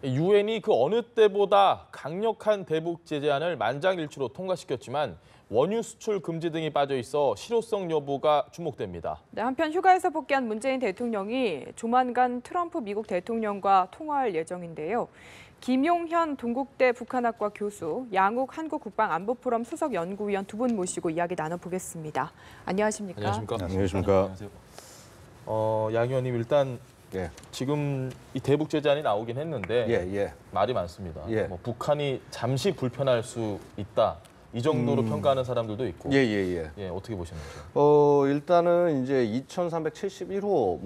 유엔이 그 어느 때보다 강력한 대북 제재안을 만장일치로 통과시켰지만 원유 수출 금지 등이 빠져 있어 실효성 여부가 주목됩니다. 네, 한편 휴가에서 복귀한 문재인 대통령이 조만간 트럼프 미국 대통령과 통화할 예정인데요. 김용현 동국대 북한학과 교수, 양욱 한국국방안보포럼 수석 연구위원 두 분 모시고 이야기 나눠보겠습니다. 안녕하십니까? 안녕하십니까? 안녕하십니까? 안녕하세요. 양 의원님 일단 예. 지금 이 대북 제재안이 나오긴 했는데 말이 많습니다. 뭐 북한이 잠시 불편할 수 있다. 이 정도로 평가하는 사람들도 있고. 예, 어떻게 보셨는지요? 일단은 이제 2371호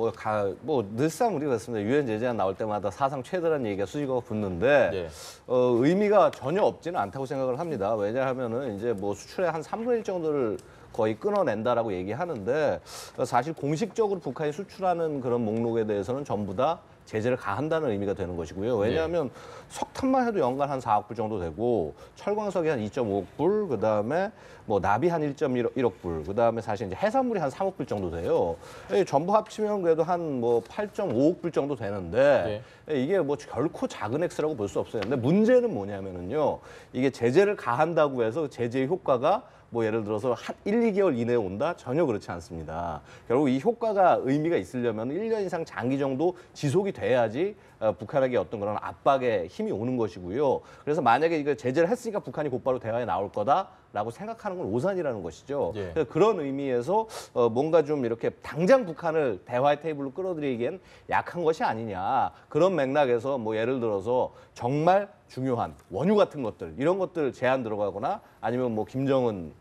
뭐 늘상 우리가 그렇습니다. 유엔 제재안 나올 때마다 사상 최대라는 얘기가 수식어가 붙는데 의미가 전혀 없지는 않다고 생각을 합니다. 왜냐하면은 이제 뭐 수출의 한 3분의 1 정도를 거의 끊어낸다라고 얘기하는데 사실 공식적으로 북한이 수출하는 그런 목록에 대해서는 전부 다 제재를 가한다는 의미가 되는 것이고요. 왜냐하면 석탄만 해도 연간 한 4억 불 정도 되고 철광석이 한 2.5억 불, 그다음에 뭐 납이 한 1.1억 불, 그다음에 사실 이제 해산물이 한 3억 불 정도 돼요. 전부 합치면 그래도 한 뭐 8.5억 불 정도 되는데 이게 뭐 결코 작은 액수라고 볼 수 없어요. 근데 문제는 뭐냐면은요. 이게 제재를 가한다고 해서 제재의 효과가 뭐 예를 들어서 한 1, 2개월 이내에 온다? 전혀 그렇지 않습니다. 결국 이 효과가 의미가 있으려면 1년 이상 장기 정도 지속이 돼야지 북한에게 어떤 그런 압박의 힘이 오는 것이고요. 그래서 만약에 이거 제재를 했으니까 북한이 곧바로 대화에 나올 거다라고 생각하는 건 오산이라는 것이죠. 그래서 그런 의미에서 뭔가 좀 이렇게 당장 북한을 대화의 테이블로 끌어들이기엔 약한 것이 아니냐. 그런 맥락에서 뭐 예를 들어서 정말 중요한 원유 같은 것들 이런 것들 제한 들어가거나 아니면 뭐 김정은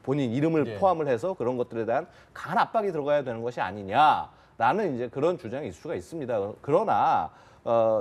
본인 이름을 포함을 해서 그런 것들에 대한 강한 압박이 들어가야 되는 것이 아니냐라는 이제 그런 주장이 있을 수가 있습니다. 그러나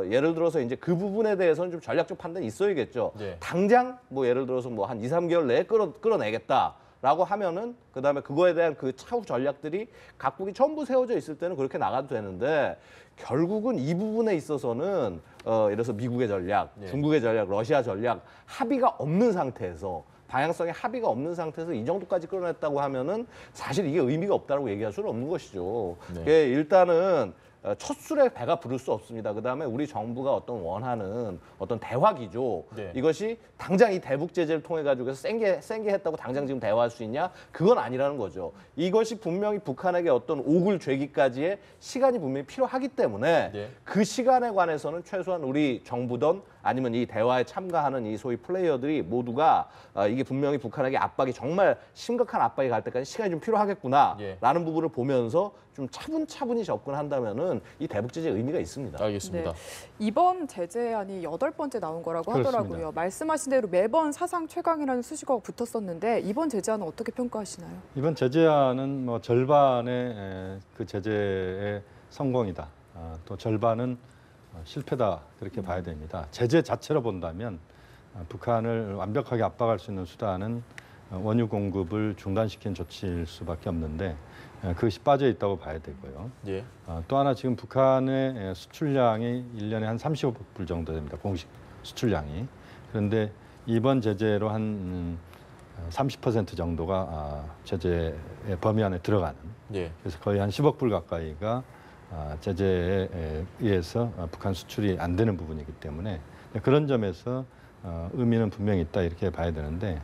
예를 들어서 이제 그 부분에 대해서는 좀 전략적 판단이 있어야겠죠. 당장 뭐 예를 들어서 뭐 한 2, 3개월 내에 끌어내겠다. 라고 하면은 그다음에 그거에 대한 그 차후 전략들이 각국이 전부 세워져 있을 때는 그렇게 나가도 되는데 결국은 이 부분에 있어서는 예를 들어서 미국의 전략, 중국의 전략, 러시아 전략 합의가 없는 상태에서 방향성의 합의가 없는 상태에서 이 정도까지 끌어냈다고 하면은 사실 이게 의미가 없다고 얘기할 수는 없는 것이죠. 일단은 첫 술에 배가 부를 수 없습니다. 그다음에 우리 정부가 어떤 원하는 어떤 대화 기조 이것이 당장 이 대북 제재를 통해 가지고 센게 했다고 당장 지금 대화할 수 있냐? 그건 아니라는 거죠. 이것이 분명히 북한에게 어떤 옥을 죄기까지의 시간이 분명히 필요하기 때문에 그 시간에 관해서는 최소한 우리 정부든 아니면 이 대화에 참가하는 이 소위 플레이어들이 모두가 이게 분명히 북한에게 압박이 정말 심각한 압박이 갈 때까지 시간이 좀 필요하겠구나라는 부분을 보면서 좀 차분차분히 접근한다면은 이 대북 제재 의미가 있습니다. 알겠습니다. 이번 제재안이 8번째 나온 거라고 하더라고요. 말씀하신 대로 매번 사상 최강이라는 수식어가 붙었었는데 이번 제재안은 어떻게 평가하시나요? 이번 제재안은 뭐 절반의 그 제재의 성공이다. 또 절반은 실패다 그렇게 봐야 됩니다. 제재 자체로 본다면 북한을 완벽하게 압박할 수 있는 수단은 원유 공급을 중단시킨 조치일 수밖에 없는데 그것이 빠져 있다고 봐야 되고요. 또 하나 지금 북한의 수출량이 1년에 한 30억 불 정도 됩니다. 공식 수출량이. 그런데 이번 제재로 한 30% 정도가 제재의 범위 안에 들어가는. 그래서 거의 한 10억 불 가까이가 제재에 의해서 북한 수출이 안 되는 부분이기 때문에 그런 점에서 의미는 분명히 있다 이렇게 봐야 되는데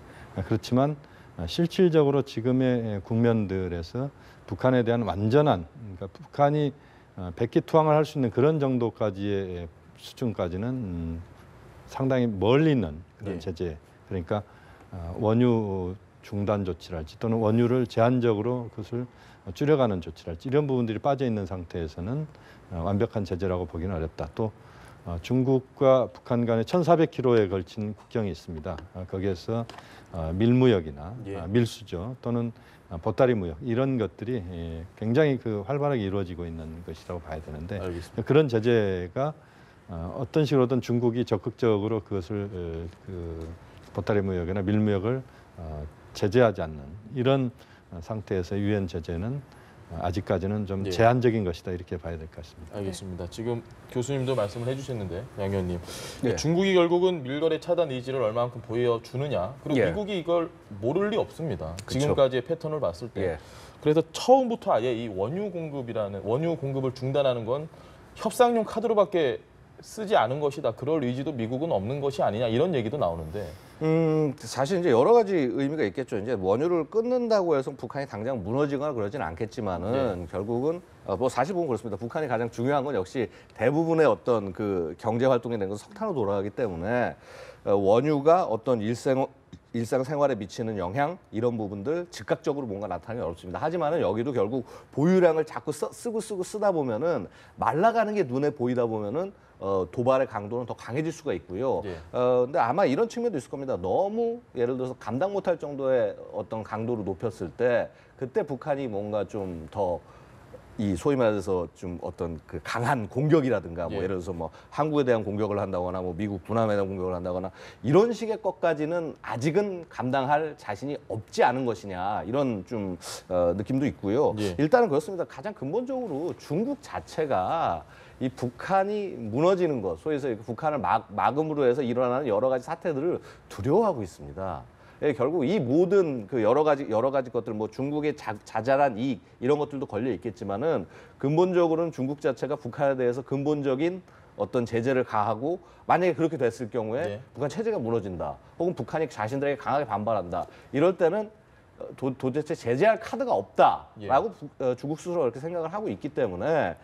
그렇지만 실질적으로 지금의 국면들에서 북한에 대한 완전한 그러니까 북한이 백기투항을 할 수 있는 그런 정도까지의 수준까지는 상당히 멀리 있는 그런 제재 그러니까 원유 중단 조치랄지 또는 원유를 제한적으로 그것을 줄여가는 조치랄지 이런 부분들이 빠져 있는 상태에서는 완벽한 제재라고 보기는 어렵다. 또 중국과 북한 간에 1,400km에 걸친 국경이 있습니다. 거기에서 밀무역이나 밀수죠 또는 보따리 무역 이런 것들이 굉장히 그 활발하게 이루어지고 있는 것이라고 봐야 되는데 그런 제재가 어떤 식으로든 중국이 적극적으로 그것을 그 보따리 무역이나 밀무역을 제재하지 않는 이런 상태에서 유엔 제재는 아직까지는 좀 제한적인 것이다 이렇게 봐야 될 것 같습니다. 알겠습니다. 지금 교수님도 말씀을 해주셨는데 양 의원님 중국이 결국은 밀거래 차단 의지를 얼마만큼 보여주느냐 그리고 미국이 이걸 모를 리 없습니다. 지금까지의 패턴을 봤을 때 그래서 처음부터 아예 이 원유 공급을 중단하는 건 협상용 카드로밖에 쓰지 않은 것이다. 그럴 의지도 미국은 없는 것이 아니냐 이런 얘기도 나오는데. 사실 이제 여러 가지 의미가 있겠죠. 이제 원유를 끊는다고 해서 북한이 당장 무너지거나 그러지는 않겠지만은 결국은 뭐 사실 보면 그렇습니다. 북한이 가장 중요한 건 역시 대부분의 어떤 그 경제 활동이 된 것은 석탄으로 돌아가기 때문에 원유가 어떤 일상생활에 미치는 영향 이런 부분들 즉각적으로 뭔가 나타나기 어렵습니다. 하지만은 여기도 결국 보유량을 자꾸 쓰고 쓰다 보면은 말라가는 게 눈에 보이다 보면은 도발의 강도는 더 강해질 수가 있고요. 근데 아마 이런 측면도 있을 겁니다. 너무 예를 들어서 감당 못할 정도의 어떤 강도를 높였을 때 그때 북한이 뭔가 좀 더 이 소위 말해서 좀 어떤 그 강한 공격이라든가 뭐 예를 들어서 뭐 한국에 대한 공격을 한다거나 뭐 미국 군함에 대한 공격을 한다거나 이런 식의 것까지는 아직은 감당할 자신이 없지 않은 것이냐 이런 좀 느낌도 있고요. 일단은 그렇습니다. 가장 근본적으로 중국 자체가 이 북한이 무너지는 것, 소위 해서 북한을 막음으로 해서 일어나는 여러 가지 사태들을 두려워하고 있습니다. 예, 결국 이 모든 그 여러 가지 것들, 뭐 중국의 자잘한 이익 이런 것들도 걸려 있겠지만은 근본적으로는 중국 자체가 북한에 대해서 근본적인 어떤 제재를 가하고 만약에 그렇게 됐을 경우에 북한 체제가 무너진다, 혹은 북한이 자신들에게 강하게 반발한다. 이럴 때는 도대체 제재할 카드가 없다라고 중국 스스로 그렇게 생각을 하고 있기 때문에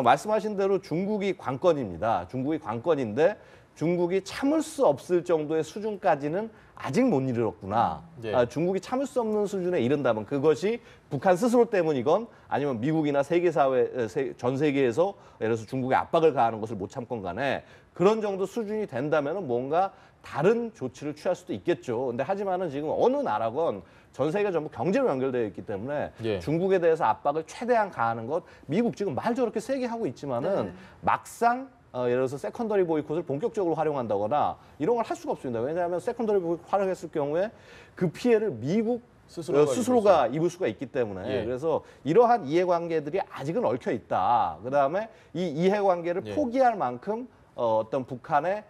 말씀하신 대로 중국이 관건입니다. 중국이 관건인데 중국이 참을 수 없을 정도의 수준까지는 아직 못 이르렀구나. 중국이 참을 수 없는 수준에 이른다면 그것이 북한 스스로 때문이건 아니면 미국이나 전 세계에서 예를 들어서 중국에 압박을 가하는 것을 못 참건 간에 그런 정도 수준이 된다면 뭔가 다른 조치를 취할 수도 있겠죠. 근데 하지만은 지금 어느 나라건 전 세계가 전부 경제로 연결되어 있기 때문에 중국에 대해서 압박을 최대한 가하는 것, 미국 지금 말 저렇게 세게 하고 있지만은 막상 예를 들어서 세컨더리 보이콧을 본격적으로 활용한다거나 이런 걸 할 수가 없습니다. 왜냐하면 세컨더리 보이콧 활용했을 경우에 그 피해를 미국 스스로가 입을 수가 있기 때문에 그래서 이러한 이해관계들이 아직은 얽혀 있다. 그다음에 이 이해관계를 포기할 만큼 어떤 북한의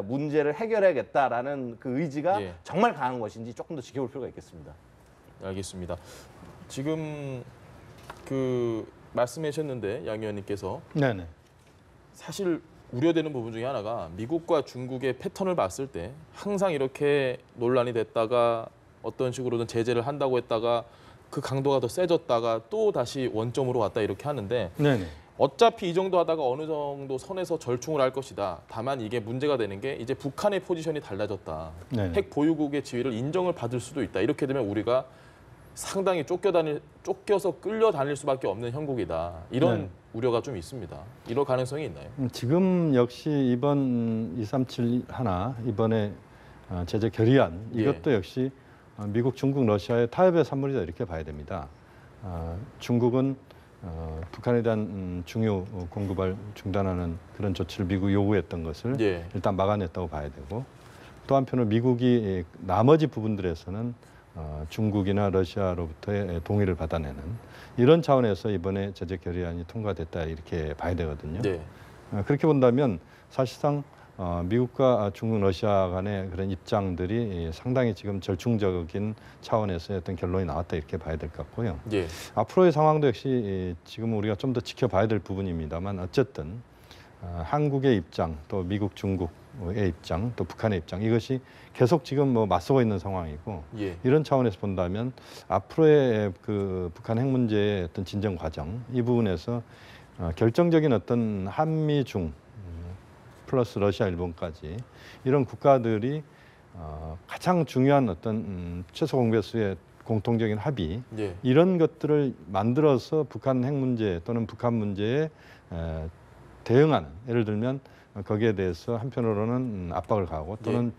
문제를 해결해야겠다라는 그 의지가 정말 강한 것인지 조금 더 지켜볼 필요가 있겠습니다. 알겠습니다. 지금 그 말씀하셨는데 양 의원님께서 네네. 사실 우려되는 부분 중에 하나가 미국과 중국의 패턴을 봤을 때 항상 이렇게 논란이 됐다가 어떤 식으로든 제재를 한다고 했다가 그 강도가 더 세졌다가 또 다시 원점으로 왔다 이렇게 하는데 네네. 어차피 이 정도 하다가 어느 정도 선에서 절충을 할 것이다. 다만 이게 문제가 되는 게 이제 북한의 포지션이 달라졌다. 네네. 핵 보유국의 지위를 인정을 받을 수도 있다. 이렇게 되면 우리가 상당히 쫓겨서 끌려다닐 수밖에 없는 형국이다. 이런 우려가 좀 있습니다. 이럴 가능성이 있나요? 지금 역시 이번 237 이번에 제재 결의안 이것도 역시 미국, 중국, 러시아의 타협의 산물이다 이렇게 봐야 됩니다. 중국은 북한에 대한 중요 공급을 중단하는 그런 조치를 미국이 요구했던 것을 일단 막아냈다고 봐야 되고 또 한편으로 미국이 나머지 부분들에서는 중국이나 러시아로부터의 동의를 받아내는 이런 차원에서 이번에 제재 결의안이 통과됐다 이렇게 봐야 되거든요. 그렇게 본다면 사실상 미국과 중국, 러시아 간의 그런 입장들이 상당히 지금 절충적인 차원에서의 어떤 결론이 나왔다 이렇게 봐야 될 것 같고요. 앞으로의 상황도 역시 지금 우리가 좀 더 지켜봐야 될 부분입니다만 어쨌든 한국의 입장, 또 미국, 중국의 입장, 또 북한의 입장 이것이 계속 지금 뭐 맞서고 있는 상황이고 이런 차원에서 본다면 앞으로의 그 북한 핵 문제의 어떤 진정 과정 이 부분에서 결정적인 어떤 한미 중 플러스 러시아, 일본까지 이런 국가들이 가장 중요한 어떤 최소 공배수의 공통적인 합의 이런 것들을 만들어서 북한 핵 문제 또는 북한 문제에 대응하는 예를 들면 거기에 대해서 한편으로는 압박을 가하고 또는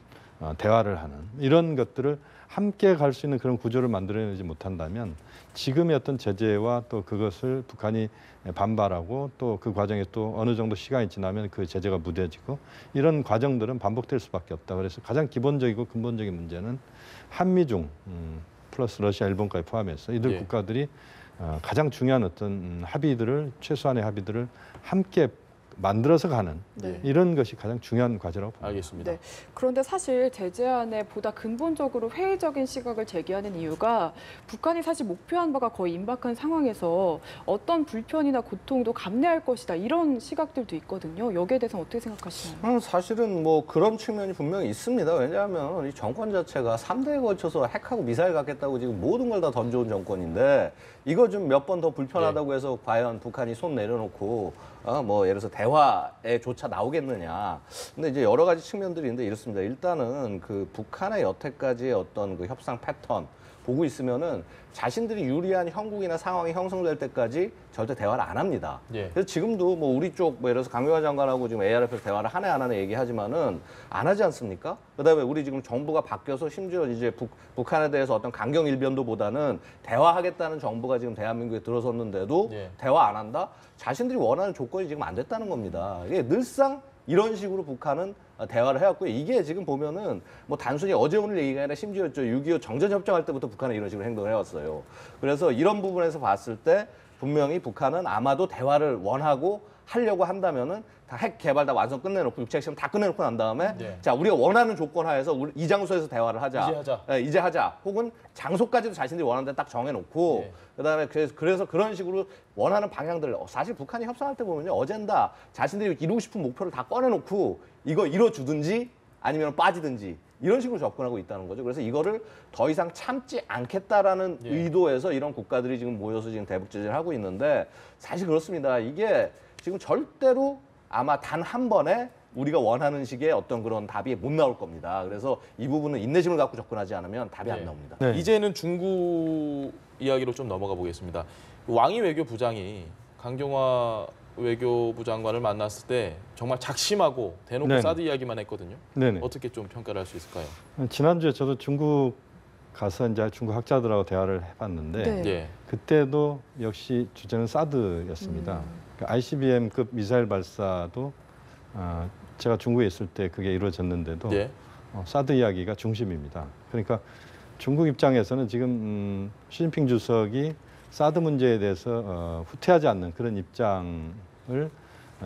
대화를 하는 이런 것들을 함께 갈 수 있는 그런 구조를 만들어내지 못한다면 지금의 어떤 제재와 또 그것을 북한이 반발하고 또 그 과정에 또 어느 정도 시간이 지나면 그 제재가 무뎌지고 이런 과정들은 반복될 수밖에 없다. 그래서 가장 기본적이고 근본적인 문제는 한미중 플러스 러시아, 일본까지 포함해서 이들 국가들이 가장 중요한 어떤 합의들을 최소한의 합의들을 함께 만들어서 가는 이런 것이 가장 중요한 과제라고 봅니다. 알겠습니다. 네. 그런데 사실 제재안에 보다 근본적으로 회의적인 시각을 제기하는 이유가 북한이 사실 목표한 바가 거의 임박한 상황에서 어떤 불편이나 고통도 감내할 것이다 이런 시각들도 있거든요. 여기에 대해서는 어떻게 생각하시나요? 사실은 뭐 그런 측면이 분명히 있습니다. 왜냐하면 이 정권 자체가 3대에 걸쳐서 핵하고 미사일 갖겠다고 지금 모든 걸 다 던져온 정권인데 이거 좀 몇 번 더 불편하다고 해서 과연 북한이 손 내려놓고 뭐 예를 들어서 대화에조차 나오겠느냐. 근데 이제 여러 가지 측면들이 있는데 이렇습니다. 일단은 그 북한의 여태까지의 어떤 그 협상 패턴 보고 있으면은 자신들이 유리한 형국이나 상황이 형성될 때까지 절대 대화를 안 합니다. 그래서 지금도 뭐 우리 쪽 뭐 예를 들어서 강경화 장관하고 지금 ARF에서 대화를 하네 안 하네 얘기하지만은 안 하지 않습니까? 그다음에 우리 지금 정부가 바뀌어서 심지어 이제 북한에 대해서 어떤 강경 일변도보다는 대화하겠다는 정부가 지금 대한민국에 들어섰는데도 대화 안 한다? 자신들이 원하는 조건이 지금 안 됐다는 겁니다. 이게 늘상 이런 식으로 북한은 대화를 해왔고요. 이게 지금 보면은 뭐 단순히 어제 오늘 얘기가 아니라 심지어 6.25 정전협정할 때부터 북한은 이런 식으로 행동을 해왔어요. 그래서 이런 부분에서 봤을 때 분명히 북한은 아마도 대화를 원하고 하려고 한다면은 다 핵 개발 다 완성 끝내놓고 육체 핵심 다 끝내놓고 난 다음에 자 우리가 원하는 조건 하에서 우리 이 장소에서 대화를 하자. 이제 하자. 혹은 장소까지도 자신들이 원하는 데 딱 정해놓고 그다음에 그래서 그런 식으로 원하는 방향들 사실 북한이 협상할 때 보면요 어젠다 자신들이 이루고 싶은 목표를 다 꺼내놓고 이거 이뤄주든지 아니면 빠지든지 이런 식으로 접근하고 있다는 거죠. 그래서 이거를 더 이상 참지 않겠다라는 의도에서 이런 국가들이 지금 모여서 지금 대북 제재를 하고 있는데 사실 그렇습니다. 이게 지금 절대로 아마 단 한 번에 우리가 원하는 식의 어떤 그런 답이 못 나올 겁니다. 그래서 이 부분은 인내심을 갖고 접근하지 않으면 답이 안 나옵니다. 이제는 중국 이야기로 좀 넘어가 보겠습니다. 왕이 외교부장이 강경화 외교부 장관을 만났을 때 정말 작심하고 대놓고 사드 이야기만 했거든요. 어떻게 좀 평가를 할 수 있을까요? 지난주에 저도 중국 가서 이제 중국 학자들하고 대화를 해봤는데 그때도 역시 주제는 사드였습니다. ICBM급 미사일 발사도 제가 중국에 있을 때 그게 이루어졌는데도 사드 이야기가 중심입니다. 그러니까 중국 입장에서는 지금 시진핑 주석이 사드 문제에 대해서 후퇴하지 않는 그런 입장을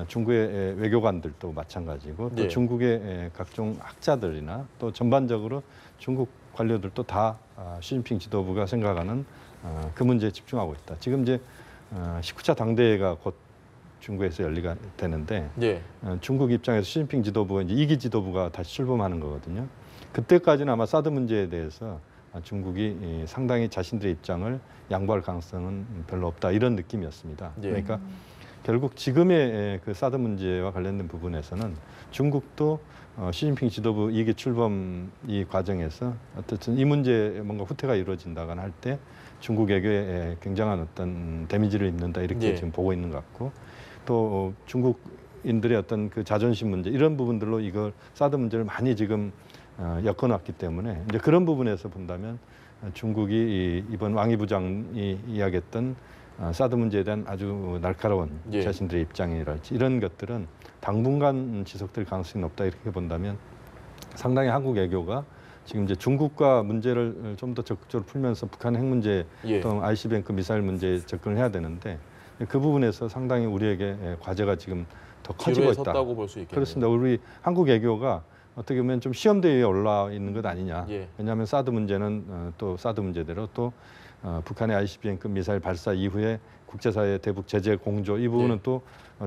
중국의 외교관들도 마찬가지고 또 중국의 각종 학자들이나 또 전반적으로 중국 관료들도 다 시진핑 지도부가 생각하는 그 문제에 집중하고 있다. 지금 이제 19차 당대회가 곧 중국에서 열리게 되는데 중국 입장에서 시진핑 지도부가 이제 2기 지도부가 다시 출범하는 거거든요. 그때까지는 아마 사드 문제에 대해서 중국이 상당히 자신들의 입장을 양보할 가능성은 별로 없다 이런 느낌이었습니다. 그러니까 결국 지금의 그 사드 문제와 관련된 부분에서는 중국도 시진핑 지도부 2기 출범 이 과정에서 어쨌든 이 문제에 뭔가 후퇴가 이루어진다거나 할 때 중국 외교에 굉장한 어떤 데미지를 입는다 이렇게 지금 보고 있는 것 같고 또 중국인들의 어떤 그 자존심 문제 이런 부분들로 이걸 사드 문제를 많이 지금 엮어놨기 때문에 이제 그런 부분에서 본다면 중국이 이번 왕이 부장이 이야기했던 사드 문제에 대한 아주 날카로운 자신들의 입장이랄지 이런 것들은 당분간 지속될 가능성이 높다 이렇게 본다면 상당히 한국 외교가 지금 이제 중국과 문제를 좀 더 적극적으로 풀면서 북한 핵 문제 또 ICBM급 미사일 문제에 접근을 해야 되는데 그 부분에서 상당히 우리에게 과제가 지금 더 커지고 있다. 섰다고 볼 수 있겠네요. 그렇습니다. 우리 한국 외교가 어떻게 보면 좀 시험대에 올라 있는 것 아니냐. 왜냐하면 사드 문제는 또 사드 문제대로 또 북한의 ICBM급 미사일 발사 이후에 국제사회의 대북 제재 공조 이 부분은 또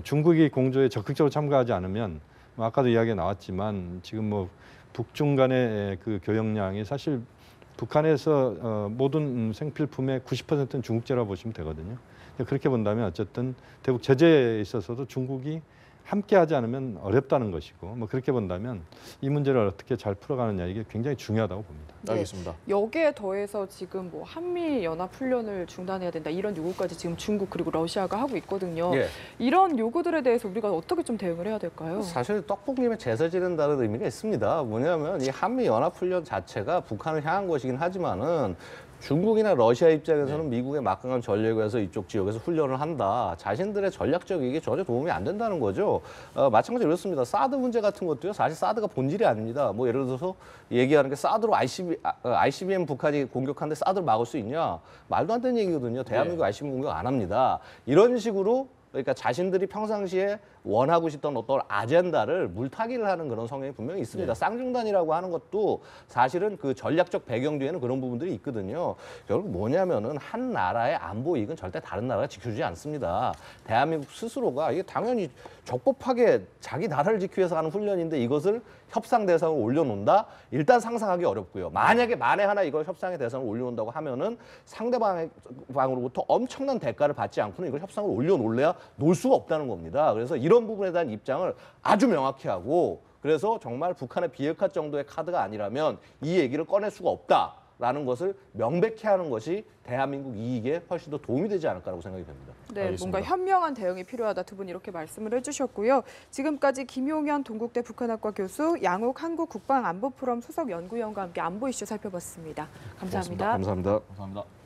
중국이 공조에 적극적으로 참가하지 않으면 뭐 아까도 이야기가 나왔지만 지금 뭐 북중 간의 그 교역량이 사실 북한에서 모든 생필품의 90%는 중국제라고 보시면 되거든요. 그렇게 본다면 어쨌든 대북 제재에 있어서도 중국이 함께하지 않으면 어렵다는 것이고 뭐 그렇게 본다면 이 문제를 어떻게 잘 풀어가느냐 이게 굉장히 중요하다고 봅니다. 알겠습니다. 여기에 더해서 지금 뭐 한미 연합 훈련을 중단해야 된다 이런 요구까지 지금 중국 그리고 러시아가 하고 있거든요. 이런 요구들에 대해서 우리가 어떻게 좀 대응을 해야 될까요? 사실 떡볶이에 제사 지른다는 의미가 있습니다. 뭐냐면 이 한미 연합 훈련 자체가 북한을 향한 것이긴 하지만은 중국이나 러시아 입장에서는 미국의 막강한 전력에서 이쪽 지역에서 훈련을 한다. 자신들의 전략적 이익에 전혀 도움이 안 된다는 거죠. 마찬가지로 이렇습니다. 사드 문제 같은 것도요. 사실 사드가 본질이 아닙니다. 뭐 예를 들어서 얘기하는 게 사드로 ICBM 북한이 공격하는데 사드를 막을 수 있냐. 말도 안 되는 얘기거든요. 대한민국 ICBM 공격 안 합니다. 이런 식으로 그러니까 자신들이 평상시에 원하고 싶던 어떤 아젠다를 물타기를 하는 그런 성향이 분명히 있습니다. 쌍중단이라고 하는 것도 사실은 그 전략적 배경 뒤에는 그런 부분들이 있거든요. 결국 뭐냐면은 한 나라의 안보 이익은 절대 다른 나라가 지켜주지 않습니다. 대한민국 스스로가 이게 당연히 적법하게 자기 나라를 지키기 위해서 하는 훈련인데 이것을 협상 대상으로 올려놓는다? 일단 상상하기 어렵고요. 만약에 만에 하나 이걸 협상의 대상으로 올려놓는다고 하면은 상대방으로부터 엄청난 대가를 받지 않고는 이걸 협상으로 올려놓을래야 놓을 수가 없다는 겁니다. 그래서 이런 부분에 대한 입장을 아주 명확히 하고 그래서 정말 북한의 비핵화 정도의 카드가 아니라면 이 얘기를 꺼낼 수가 없다라는 것을 명백히 하는 것이 대한민국 이익에 훨씬 더 도움이 되지 않을까라고 생각이 됩니다. 네, 알겠습니다. 뭔가 현명한 대응이 필요하다 두 분 이렇게 말씀을 해주셨고요. 지금까지 김용현 동국대 북한학과 교수, 양욱 한국국방안보포럼 수석 연구위원과 함께 안보 이슈 살펴봤습니다. 감사합니다. 고맙습니다. 감사합니다. 감사합니다.